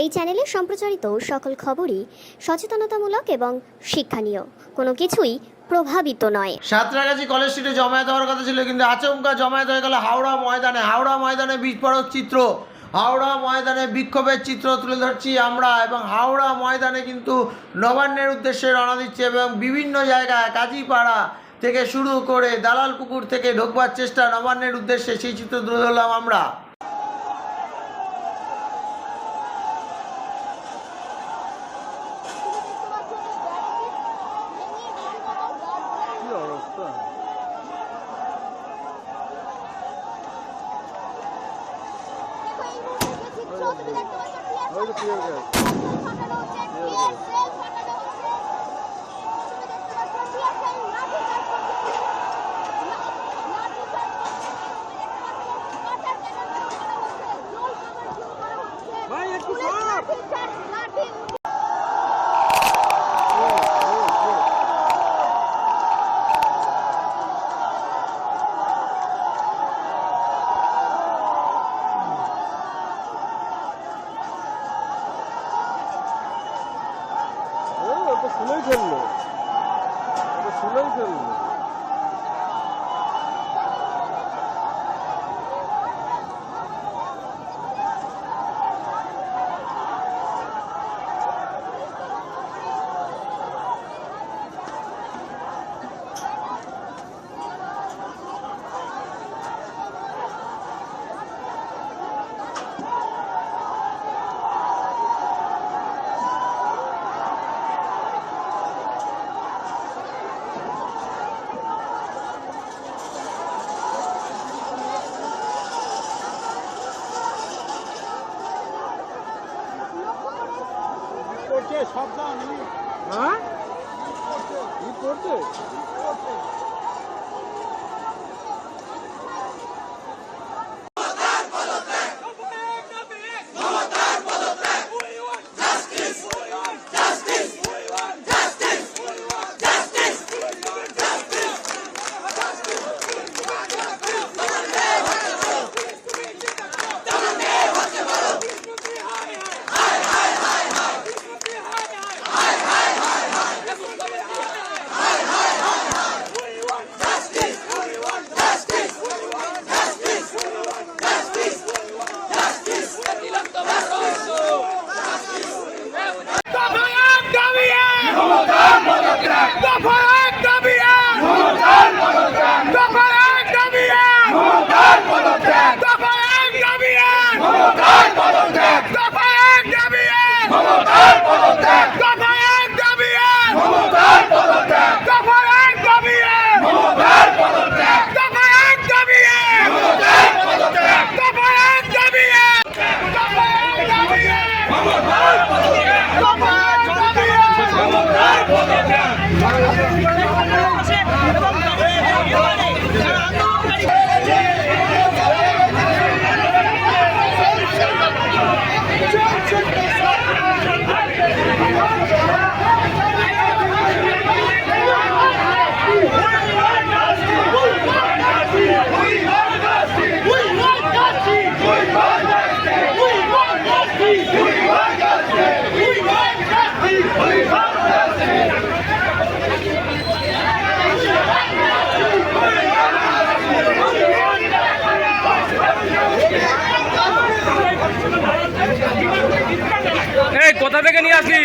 এই চ্যানেলে সম্প্রচারিত সকল খবরই সচেতনতামূলক এবং শিক্ষণীয়, কোনো কিছুই প্রভাবিত নয়। সাঁতরাগাছি কলেজ স্ট্রিটে জমায়েত হওয়ার কথা ছিল, কিন্তু আচমকা জমায়েত হয়ে গেল হাওড়া ময়দানে। হাওড়া ময়দানে বিস্ফোরক চিত্র, হাওড়া ময়দানে বিক্ষোভের চিত্র তুলে ধরছি আমরা। এবং হাওড়া ময়দানে কিন্তু নবান্নের উদ্দেশ্যে রওনা দিচ্ছে এবং বিভিন্ন জায়গায় কাজীপাড়া থেকে শুরু করে দালাল পুকুর থেকে ঢোকবার চেষ্টা নবান্নের উদ্দেশ্যে, সেই চিত্র তুলে ধরলাম আমরা। শুনেই ফেললো, শুনেই ফেললো। হ্যাঁ কি করছে? কোথা থেকে নিয়ে আসলি?